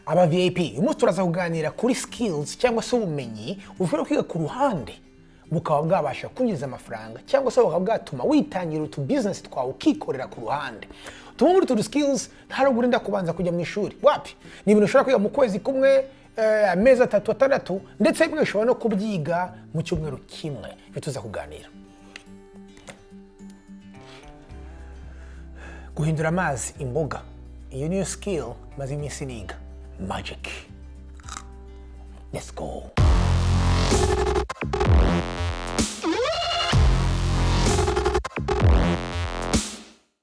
aba VIP uyu munsi turaza kuganira kuri skills cyangwa se ubumenyi ushobora kwiga ku ruhande bukaba bwabasha kwinjiza amafaranga cyangwa se bukaba bwatuma witangira utu business twawe ukikorera ku ruhande. Tumwe muri utu skills ntabwo urinda kubanza kujya mu ishuri wapi, ni ibintu ushobora kwiga mu kwezi kumwe, amezi 3-6 ndetse bimwe ushobora no kubyiga mu cyumweru kimwe. Bituza kuganira guhindura amazi imboga, iyo niyo skill maze iminsi niga. Magic. Let's go.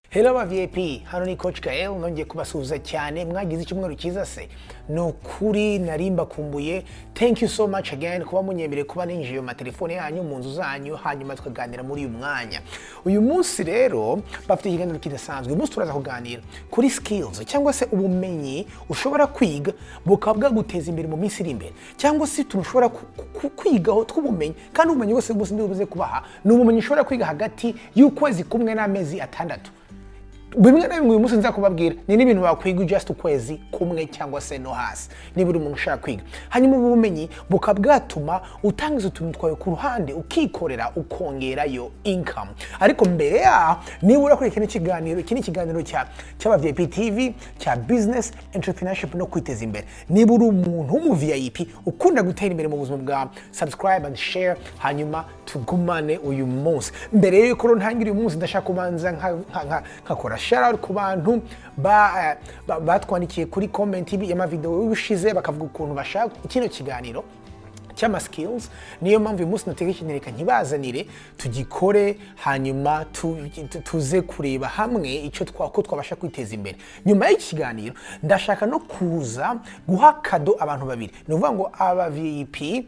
Hello aba VIP, hano ni Coach Gael, nongeye kubasuhuza cyane. Mwagize icyumweru cyiza se? No kuri narimba kumbuye. Thank you so much again kuba munyemereye kuba ninjiye mu telefone yanyu mu nzu zanyu hanyuma tukaganira muri uyu mwanya. Uyu munsi rero bafite ikiganiro kidasanzwe. Uyu munsi turaza kuganira kuri skills cyangwa se ubumenyi ushobora kwiga bukaba bwaguteza imbere mu minsi iri imbere, cyangwa se tushobora kwigaho tw'ubumenyi, kandi ubumenyi bwose bwose ndibuze kubaha ni ubumenyi ushobora kwiga hagati y'ukwezi kumwe n'amezi 6. Bimwe na bimwe uyu munsi nzakubabwira ni n'ibintu wakwiga just ukwezi kumwe cyangwa se no hasi niba uri umuntu ushaka kwiga. Hanyuma ubu bumenyi bukaba bwatuma utangiza utuntu twawe ku ruhande ukikorera ukongerayo income. Ariko mbere ya niba urakurikira ikiganiro, iki ni ikiganiro cy'aba VIP TV cya business entrepreneurship no kwiteza imbere. Niba uri umuntu w'umu VIP ukunda gutera imbere mu buzima bwa, subscribe and share hanyuma tugumane uyu munsi. Mbere y'uko ntangira uyu munsi ndashaka kubanza nkakora shout out ku bantu batwandikiye kuri comment y'ama video y'ubushize bakavuga ukuntu bashaka kino kiganiro cyama skills. Niyo mpamvu uyu munsi nategereje nkibazanire tugikore hanyuma tuze kureba hamwe icyo twabasha kwiteza imbere. Nyuma y'iki kiganiro ndashaka no kuza guha kado abantu babiri, ni uvuga ngo aba VIP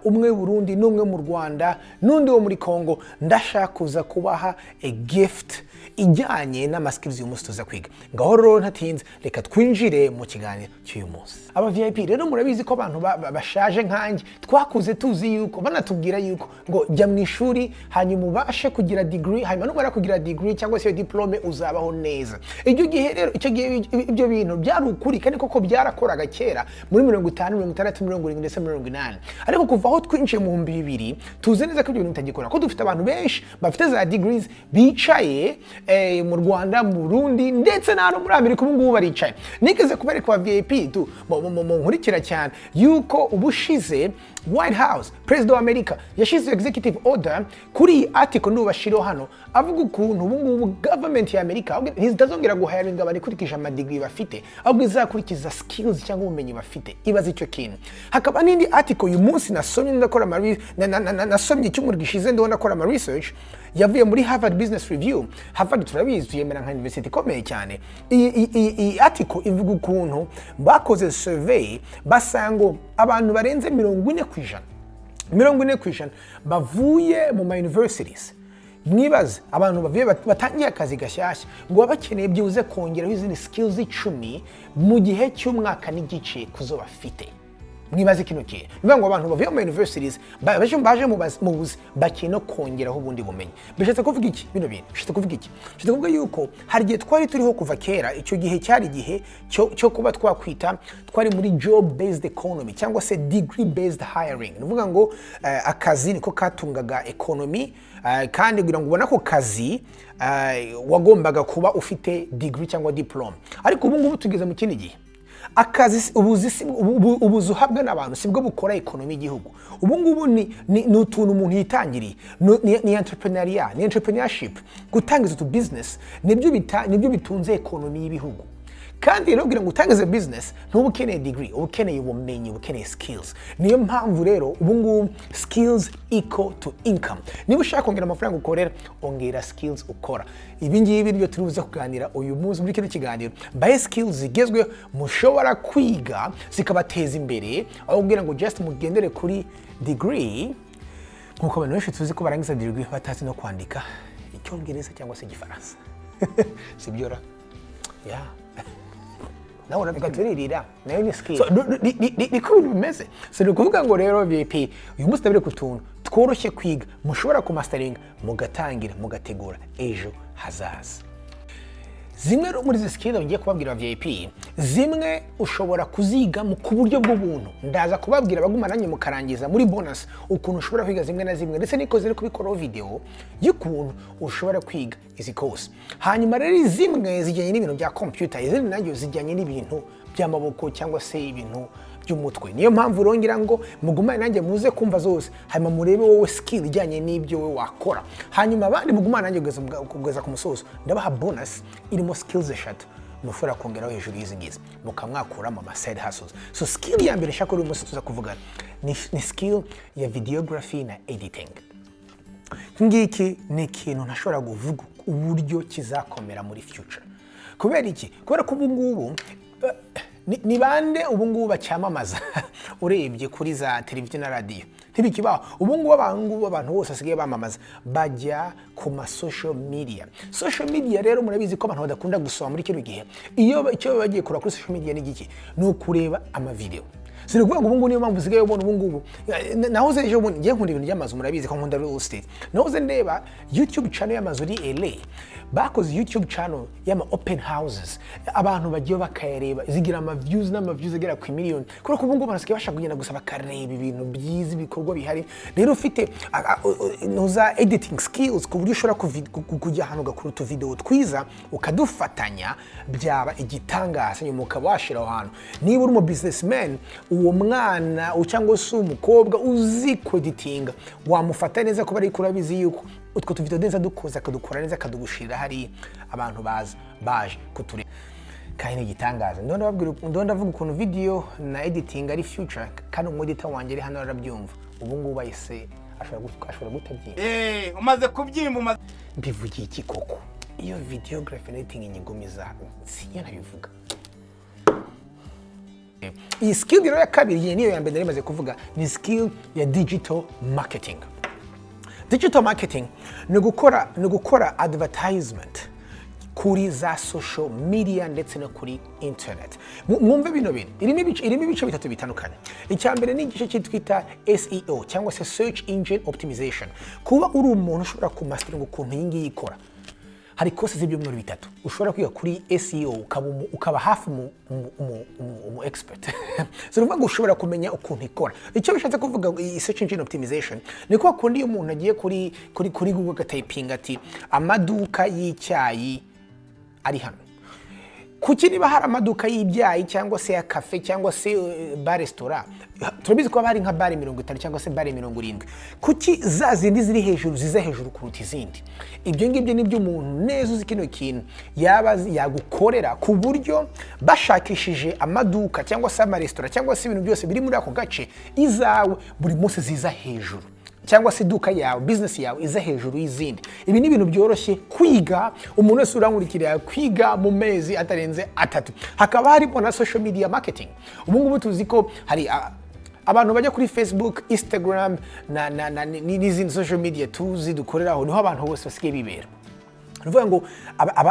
umwe Burundi n'umwe mu Rwanda n'undi wo muri Congo, ndashaka kuza kubaha a gift ijyanye n'ama skills uyu munsi tuza kwiga. Ngaho rero ntatinze reka twinjire mu kiganiro cy'uyu munsi. Aba VIP rero murabizi ko abantu bashaje nkanjye twakuze tuzi yuko banatubwira yuko ngo jya mu ishuri hanyuma ubashe kugira degree, hanyuma numara kugira degree cyangwa se diplome uzabaho neza. Icyo gihe rero ibyo bintu byari ukuri kandi koko byarakoraga kera muri 50, 60, 70 ndetse 80. Ariko kuva aho twinjiye mu 2000 tuzi neza ko ibyo bintu bitagikora, ko dufite abantu benshi bafite za degrees bicaye mu Rwanda, mu Burundi ndetse no muri Amerika ubu ngubu baricaye. Nigeze kubereka kwa VIP nkurikira cyane yuko ubushize White House, President wa Amerika yashize executive order kuri article n'ubashiro hano avuga ukuntu ubu ngubu government ya Amerika ntizazongera guhiringa abantu kurikije amadegree bafite, ahubwo izakurikiza skills cyangwa ubumenyi bafite. Ibaze icyo kintu. Hakaba n'indi article uyu munsi nasomye nasomye icyumweru gishize ndabona akora research yavuye muri Harvard Business Review. Harvard turabizi yemera nka university ikomeye cyane. Iyi article ivuga ukuntu bakoze survey basanga abantu barenze 40% bavuye mu universities. Mwibaze abantu bavuye batangiye akazi gashyashya ngo bakeneye byuze kongeraho izindi skills 10 mu gihe cy'umwaka n'igice kuzo bafite. Mwibaze kino kihe niba ngo abantu bavuye mu universities baje mu buzi bakino kongeraho ubundi bumenyi. Bishatse kuvuga iki bino bintu? Bishatse kuvuga iki? Bishatse kuvuga yuko hari igihe twari turiho kuva kera, icyo gihe cyari igihe cyo kuba twakwita twari muri job based economy cyangwa se degree based hiring. Nuvuga ngo akazi niko katungaga economy, kandi kugira ngo ubone ako kazi wagombaga kuba ufite degree cyangwa diploma. Ariko ubu ngubu tugeze mu kindi gihe akazi ubuzi uhabwa n'abantu sibwo bukora economy y'igihugu. Ubu ngubu ni utuntu umuntu yitangiriye, ni entrepreneurship, gutangiza utu business nibyo bitunze economy y'ibihugu. Kandi rero kugira ngo utangize business ntuba ukeneye degree, uba ukeneye ubumenyi, uba ukeneye skills. Niyo mpamvu rero ubu ngubu skills equal to income. Niba ushaka kongera amafaranga ukorera, ongera skills ukora. Ibi ngibi nibyo turibuze kuganira uyu munsi muri kino kiganiro. Mbaye skills zigezweho mushobora kwiga zikabateza imbere, aho kugira ngo just mugendere kuri degree nkuko abantu benshi tuzi ko barangiza degree batazi no kwandika Icyongereza cyangwa se Igifaransa. Sibyo ra? Yeah. nawe urabikaturirira nayo ni skill. Niko bimeze. So ni kuvuga ngo rero VIP uyu munsi tabire ku tuntu tworoshye kwiga mushobora ku mastering mugatangira mugategura ejo hazaza. zimwe muri izi skills ngiye kubabwira VIP, zimwe ushobora kuziga ku buryo bw'ubuntu. Ndaza kubabwira baguma nanyu mukarangiza muri bonus ukuntu ushobora kwiga zimwe na zimwe, ndetse niko ziri kubikoraho video y'ukuntu ushobora kwiga izi course. Hanyuma rero zimwe zijyanye n'ibintu bya computer, izindi nanjye zijyanye n'ibintu by'amaboko cyangwa se ibintu by'umutwe. Niyo mpamvu rongera ngo mugumane nanjye muze kumva zose, hanyuma murebe wowe skill ijyanye n'ibyo we wakora, hanyuma abandi mugumane nanjye kugeza ku musozo ndabaha bonus irimo skills eshatu mushobora kongeraho hejuru y'izi ngizi mukamwakuramo ama side hustles. So skill ya mbere nshaka uyu munsi tuza kuvugana ni skill ya videography na editing. Ngiki ni ikintu ntashobora kuvuga uburyo kizakomera muri future. Kubera iki? Kubera ko ubu ngubu ni bande ubu ngubu bacyamamaza urebye kuri za televiziyo na radio ntibikibaho. Ubu ngubu abantu bose asigaye bamamaza bajya ku ma social media. Social media rero murabizi ko abantu badakunda gusoma muri kino gihe. Iyo icyo bagiye kura kuri social media ni giki? Ni ukureba ama video. Sinikuvuga ngo ubu ngubu niyo mpamvu usigaye ubona ubu ngubu. Nahoze ejo bundi ngiye nkunda ibintu by'amazu, murabizi ko nkunda real estate. Nahoze ndeba YouTube channel y'amazu uri LA. Bakoze YouTube channel y'ama open houses. Abantu bagiye bakayareba zigira ama views n'ama views agera ku miliyoni. Kuko ubu ngubu barasigaye bashaka kugenda gusa bakareba ibintu byiza bikorwa bihari. Rero ufite noza editing skills ku buryo ushobora kujya hano gakuru tu video twiza ukadufatanya byaba igitangaza nyuma ukabashira ahantu. Niba uri mu businessman uwo mwana cyangwa se umukobwa uzi kweditinga wamufata neza kuba ari kurabizi yuko utwo tuvideo neza dukoza akadukora neza akadugushira hari abantu baje kutureba kandi igitangaza. Ndo ndavuga ukuntu video na editing ari future kandi umudita wanje ari hano arabyumva. Ubu ngubu bayise ashobora gutabyimba umaze kubyimba mbivugiye iki koko? Iyo videography na editing inyigumiza siyo nabivuga. Iyi skill ya kabiri niyo ya mbere narimaze kuvuga ni skill ya digital marketing. Digital marketing ni gukora advertisement kuri za social media ndetse no kuri internet. Mwumve bino bintu irimo ibice bitatu bitandukanye. Icya mbere ni igice cyitwa SEO cyangwa se search engine optimization. Kuba uri umuntu ushobora kumastering ukuntu iyi ngiyi ikora. Hari courses z'ibyumweru bitatu ushobora kwiga kuri SEO ukaba hafi mu expert. So ruvuga ngo ushobora kumenya ukuntu ikora. Icyo bishatse kuvuga search engine optimization ni ko kundi umuntu agiye kuri Google gatyping ati amaduka y'icyayi ari hano. Kuki niba hari amaduka y'ibyayi cyangwa se ya cafe cyangwa se bar restaurant turabizi ko bari nka bar 50 cyangwa se bar 70, kuki za zindi ziri hejuru ziza hejuru kuruta izindi? Ibyo ngibyo nibyo umuntu neza uzi kino kintu yagukorera ku buryo bashakishije amaduka cyangwa se ama restaurant cyangwa se ibintu byose biri muri ako gace izawe buri munsi ziza hejuru, cyangwa se duka yawe business yawe iza hejuru y'izindi. Ibi ni ibintu byoroshye kwiga, umuntu wese urankurikira kwiga mu mezi atarenze 3. Hakaba harimo na social media marketing. Ubu ngubu tuzi ko hari abantu bajya kuri Facebook, Instagram n'izindi social media tuzi dukoreraho, niho abantu bose basigaye bibera. Nuvuga ngo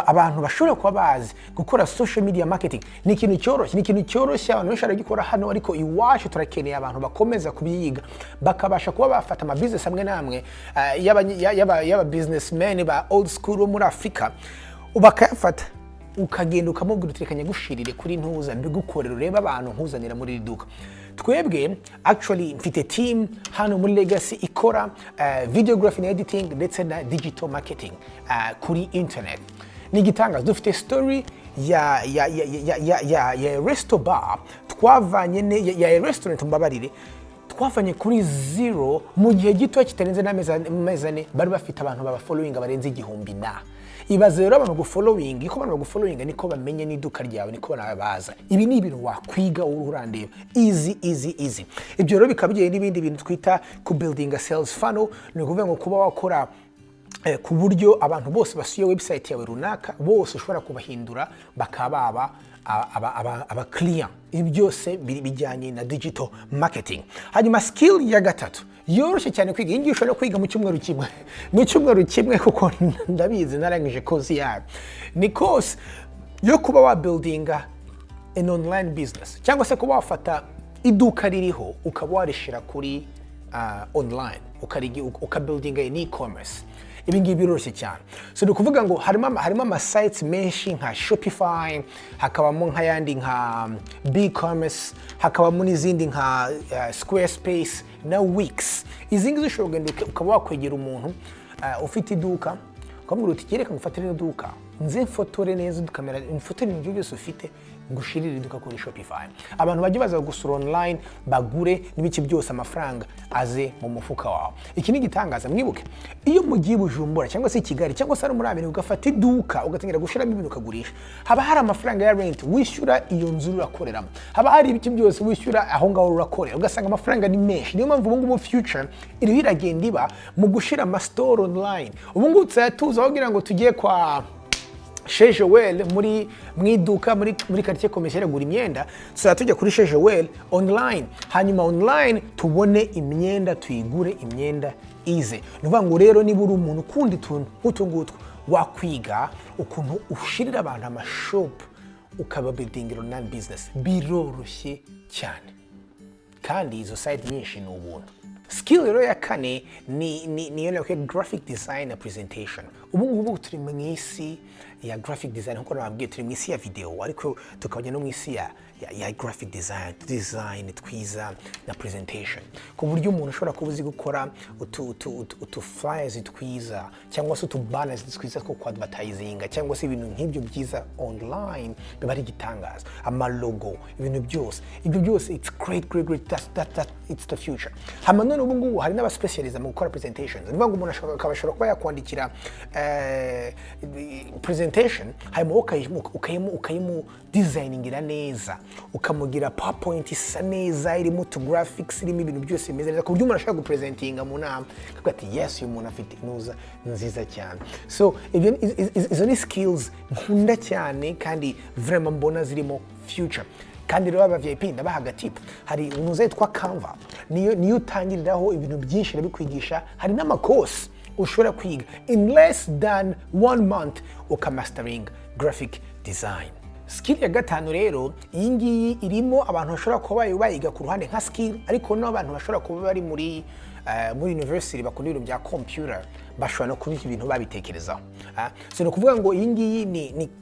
abantu bashobora kuba bazi gukora social media marketing ni ikintu cyoroshye abantu benshi baragikora hano, ariko iwacu turakeneye abantu bakomeza kubyiga bakabasha kuba bafata ama business amwe namwe yaba businessmen ba old school muri Afrika ubakayafata ukagenda ukamubwira utekanye gushirire kuri ntuza mbigukorera ureba abantu nkuzanira muri iduka. Twebwe actually mfite team hano muri Legacy ikora videography na editing ndetse na digital marketing kuri internet. Ni gitangaza dufite story ya resto bar twavanye ya restaurant mbabarire twavanye kuri 0 mu gihe gito kitarenze n'amezane bari bafite abantu baba following barenze 1000 na ibaze rero abantu gufollowing iko abantu bagufollowing niko bamenye n'iduka ryawe niko banabaza. Ibi ni ibintu wakwiga ururandeba easy. Ibyo rero bikabigiye n'ibindi bintu twita ku building a sales funnel, ni ukuvuga ngo kuba wakora ku buryo abantu bose basuye website yawe runaka bose ushobora kubahindura bakaba aba client. Ibi byose bijyanye na digital marketing. Hanyuma skill ya gatatu yoroshye cyane kwiga, iyi ngiyi ushobora kwiga mu cyumweru kimwe kuko ndabizi narangije course yayo. Ni course yo kuba wa buildinga an online business cyangwa se kuba wafata iduka ririho ukaba warishira kuri online ukabuildinga an e-commerce. ibi ngibi biroroshye cyane. So ni ukuvuga ngo harimo ama sites menshi nka Shopify, hakabamo nk'ayandi nka BigCommerce, hakabamo n'izindi nka Squarespace na Wix. Izi ngizi ushobora kugenda ukaba wakwegera umuntu ufite iduka ukamubwira uti gereka ngufatire iduka nze mfotore neza udukamera mfotore ibintu byose ufite ngushirire iduka kuri Shopify. Abantu bajye baza gusura online bagure n'ibiki byose amafaranga aze mu mufuka wawe. Iki ni gitangaza. Mwibuke iyo mugiye Bujumbura cyangwa se Kigali cyangwa se muri Amerika ugafata iduka ugatangira gushiramo ibintu ukagurisha, haba hari amafaranga ya rent wishyura iyo nzu urakoreramo, haba hari ibiki byose wishyura aho ngaho urakorera, ugasanga amafaranga ni menshi. Niyo mpamvu ubu ngubu future iri iragenda iba mu gushira ama store online. Ubu ngubu tuza kugira ngo tugiye kwa Chez Joel muri mwiduka muri quartier commercial gura imyenda, tujya kuri Chez Joel online, hanyuma online tubone imyenda tuyigure imyenda ize. Nuvuga ngo rero niba uri umuntu kundi tuntu utungutwa wakwiga ukuntu ushirira abantu ama shop ukaba building online business, biroroshye cyane kandi izo site nyinshi ni ubuntu. Skill rero ya kane ni yo graphic design na presentation. Ubu ngubu turi mu isi ya graphic design, nkuko nababwiye turi mu isi ya video, ariko tukabanya no mu isi ya graphic design twiza na presentation, ku buryo umuntu ashobora kuba uzi gukora utu flyers twiza cyangwa se utu banners twiza two advertising cyangwa se ibintu nk'ibyo byiza online, biba ari gitangaza. Ama logo, ibintu byose ibyo byose, it's great that it's the future. Hama none ubu ngubu hari n'aba specialize mu gukora presentations. Nivuga ngo umuntu akabashobora kuba yakwandikira presentation hanyuma ukayimu designingira neza, ukamugira PowerPoint isa neza irimo tu graphics irimo ibintu byose bimeze neza ku buryo umuntu ashobora gupresentinga mu nama akavuga ati yes uyu muntu afite inuza nziza cyane. So izo ni skills nkunda cyane kandi vraiment mbona zirimo future. Kandi rero aba VIP ndabaha agatipu, hari unuza yitwa Canva, niyo utangiriraho ibintu byinshi nabikwigisha. Hari n'amakosi ushobora kwiga in less than 1 month ukamastering graphic design. Skill ya gatanu rero iyi ngiyi irimo abantu bashobora kuba bayiga ku ruhande nka skill, ariko n'abantu bashobora kuba bari muri university bakunda ibintu bya computer bashobora no kubika ibintu babitekerezaho. So no kuvuga ngo iyi ngiyi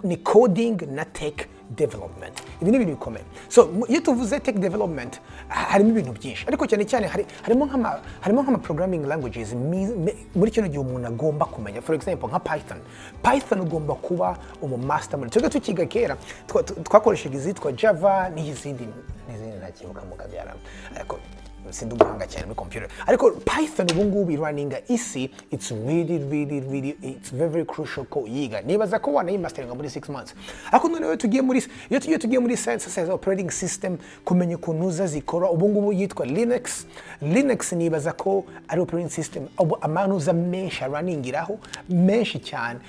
ni coding na tech development. Ibi ni ibintu bikomeye. So iyo tuvuze tech development harimo ibintu byinshi, ariko cyane cyane harimo nk'ama programming languages muri kino gihe umuntu agomba kumenya. For example nka Python ugomba kuba master muri cyo tukiga kera twakoreshaga izitwa Java n'izindi ntakibuka mu kabyara, ariko sindi umuhanga cyane muri computer. Ariko Python ubu ngubu runninga isi, it's really it's very crucial ko yiga. Nibaza ko wanayimasteringa muri 6 months. Ariko none iyo tugiye muri science as operating system kumenya ukuntu zikora, ubu ngubu yitwa Linux nibaza ko ari operating system amanuza menshi runningiraho menshi cyane,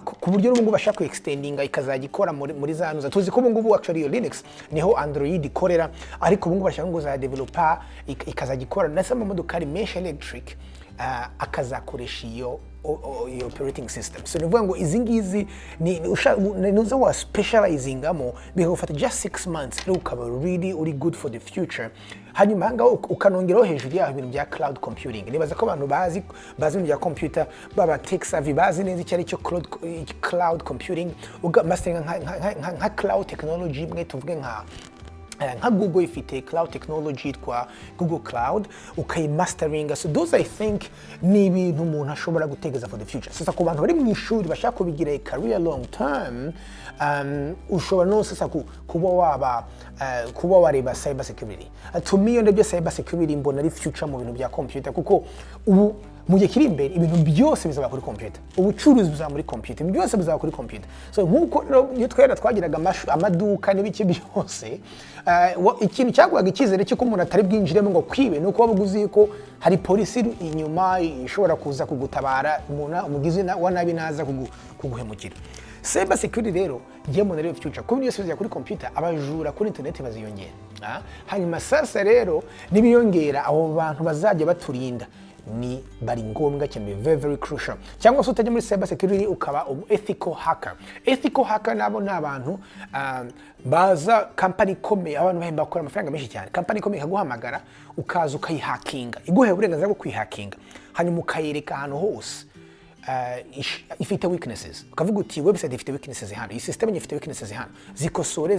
ku buryo ubu ngubu bashaka extendinga ikazagikora muri za nuza. Tuzi ko ubu ngubu actually iyo Linux niho Android ikorera, ariko ubu ngubu bashaka ngo za developer ikazagikora na sama modokari menshi electric akazakoresha iyo operating system. So nivuga ngo izi ngizi nuza wa specializingamo bigufata just 6 months rero ukaba really uri good for the future. Hanyuma hanga ukanongeraho hejuru yaho ibintu bya cloud computing. Nibaza ko abantu bazi ibintu bya computer baba tech savvy bazi neza icyo ari cyo cloud computing, mastering nka cloud technology. Mwe tuvuge nka Google ifite cloud technology yitwa Google Cloud ukayimasteringa. So those I think ni ibintu umuntu ashobora gutegeza for the future. Sasa ku bantu bari mu ishuri bashaka kubigira a career long term, ushobora no sasa kuba wareba cyber security. To me iyo ndebye cyber security mbona ari future mu bintu bya computer, kuko ubu mu gihe kiri imbere ibintu byose bizaba kuri computer, ubucuruzi buzaba muri computer, byose bizaba kuri computer. So nkuko iyo twagiraga amaduka n'ibiki byose, ikintu cyagwaga icyizere cyo ko umuntu atari bwinjiremo ngo kwibe nuko wabuguzi ko hari polisi inyuma ishobora kuza kugutabara umugizi wa nabi naza kuguhemukira. Cyber security rero ngiye mu rero future kuko niyo sivya kuri computer, abajura kuri internet baziyongera. Hanyuma sasa rero nibiyongera abo bantu bazajya baturinda ni bari ngombwa cyane, very crucial. Cyangwa se utajya muri cyber security ukaba ethical hacker nabo n'abantu baza company komeye, abantu bahemba bakora amafaranga menshi cyane, company komeye ikaguhamagara ukaza ukayihakinga, iguhe uburenganzira bwo kwihakinga, hanyuma ukayereka ahantu hose ifite weaknesses, ukavuga uti website ifite weaknesses hano, iyi system ifite weaknesses hano, zikosore.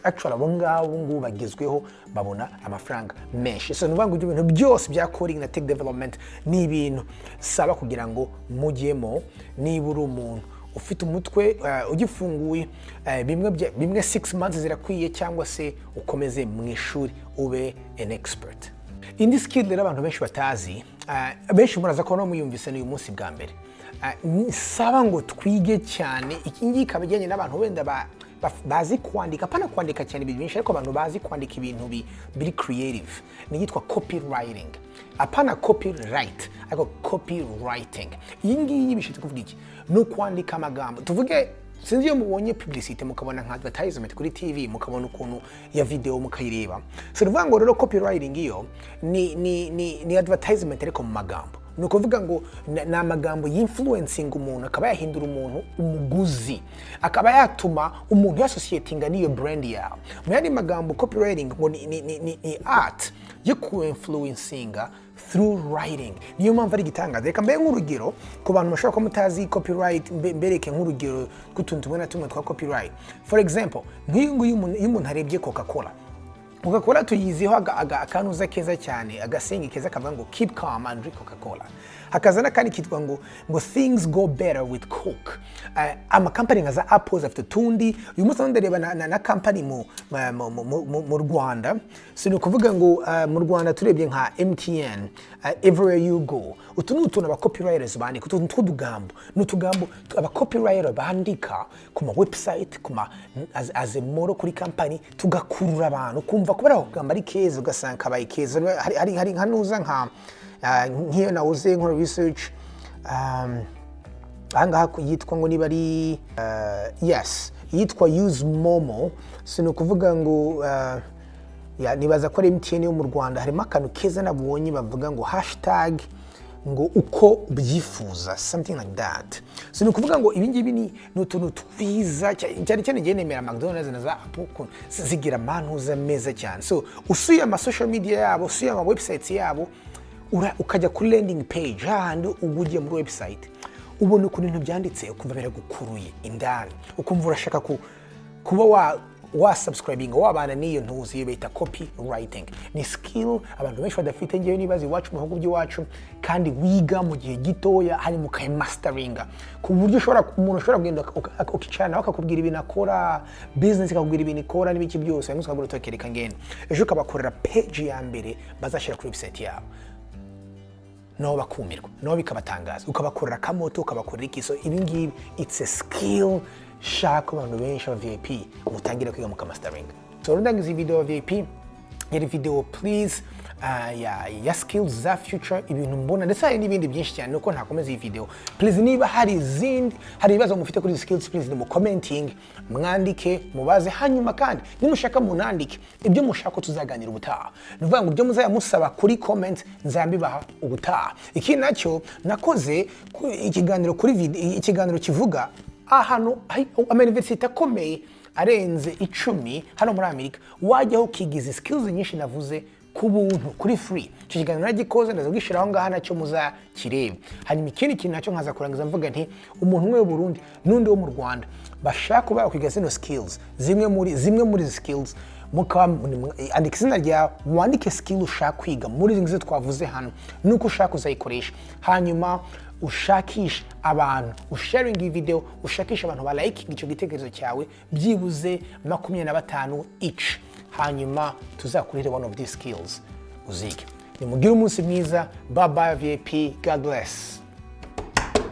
Actually abo ngabo bagezweho babona amafaranga menshi. So nuvuga ngo ibintu byose bya coding na tech development ni ibintu saba kugira ngo mujyemo niba uri umuntu ufite umutwe ugifunguye, bimwe 6 months zirakwiye, cyangwa se ukomeze mu ishuri ube an expert. Indi skill rero abantu benshi batazi, benshi muraza ko no muyumvise n'uyu munsi bwa mbere, saba ngo twige cyane. Iki ngiki kabijyanye n'abantu wenda bazi kwandika, pana kwandika cyane ibintu byinshi, ariko abantu bazi kwandika ibintu biri creative, ni yitwa copywriting. Apana copyright, ariko copywriting. Iyi ngiyi bishatse kuvuga iki? No kwandika amagambo. Tuvuge sinzi iyo mubonye publicity mukabona nka advertisement kuri TV, mukabona ukuntu ya video mukayireba. So ruvuga ngo rero copywriting iyo ni advertisement ariko mu magambo. Ni ukuvuga ngo ni amagambo y'influencing umuntu, akaba yahindura umuntu umuguzi, akaba yatuma umuntu yassociatinga n'iyo brand yawe. Mu yandi magambo copywriting ngo ni art yo ku-influencinga through writing. Niyo mpamvu ari igitangaza. Reka mbe nk'urugero ku bantu bashobora ko mutazi copyright, mbereke nk'urugero kutuntu tumwe na tumwe twa copyright. For example, nk'iyo umuntu arebye Coca-Cola tuyiziho akanuza keza cyane, agasengi keza kavuga ngo keep calm and drink Coca-Cola. Hakazana kandi kitwa ngo things go better with Coke. Ama company nka za Apple afite tundi. Uyu munsi ndareba na company mu Rwanda. So ni kuvuga ngo mu Rwanda turebye nka MTN, everywhere you go. Utuntu aba copywriters bandika utugambo. N'utugambo aba copywriter bandika ku ma website, as a moro kuri company, tugakurura abantu kumva kubera kugamba ari keza, ugasanga kabaye keza. Hari nkanuza nka nk'iyo nawuze nkora research, ahangaha yitwa ngo niba ari yes, yitwa use momo. So ni ukuvuga ngo nibaza ko ari MTN yo mu Rwanda, harimo akantu keza nabonye bavuga ngo hashtag ngo uko byifuza, something like that. So ni ukuvuga ngo ibi ngibi ni utuntu twiza cyane ngiye nemera McDonald's na za Apple zigira amantuza meza cyane. So usuye ama social media yabo, usuye ama websites yabo, ukajya kuri landing page handi ugiye muri website, ubona ukuntu ibintu byanditse, ukumva biragukuruye indani, ukumva urashaka kuba subscribing, wabana n'iyo ntuzi iyo bita copywriting. Ni skill abantu benshi badafite, ngewe nibazi iwacu mu bihugu by'iwacu, kandi wiga mu gihe gitoya hari mu masteringa, ku buryo umuntu ushobora kugenda ukicarana akakubwira ibintu akora, business ikakubwira ibintu ikora n'ibiki byose, hanyuma ukagura utokereka ngene ejo ukabakorera page ya mbere bazashira kuri website yabo, no bakumirwa, no bikabatangaza, ukabakorera kamoto, ukabakorera ikiso. Ibi ngibi it's a skill shaka abantu benshi ba VIP mutangira kwiga mu mastering. So ndangiza video ya VIP, yari video please ya skills za future, ibintu mbona ndetse hari n'ibindi byinshi cyane nuko ntakomeza iyi video. Please niba hari ibibazo mufite kuri skills, please mu commenting mwandike mubaze, hanyuma kandi nimushaka munandike ibyo mushaka tuzaganira ubutaha. Nuvuga ngo ibyo muzaya musaba kuri comment nzambibaha ubutaha. Iki nacyo nakoze ikiganiro kuri video, ikiganiro kivuga ahantu ama-university akomeye arenze 10 hano muri Amerika, wajyaho ukigiza skills nyinshi navuze ku buntu kuri free. Icyo kiganiro nagikoze ndaza gishiraho ngaha nacyo muzakireba. Hanyuma ikindi kintu nacyo nkaza kurangiza mvuga nti umuntu umwe w'Uburundi n'undi wo mu Rwanda bashaka kuba kwiga zino skills, zimwe muri skills andika izina ryawe, wandike skill ushaka kwiga muri izi twavuze hano, nuko ushaka uzayikoresha. Hanyuma ushakisha abantu, usharing iyi video, ushakisha abantu ba like icyo gitekerezo cyawe, byibuze 25 each. Hanyuma tuzakurire one of these skills uzige. Nimugire umunsi mwiza. Bye bye VIP. God bless.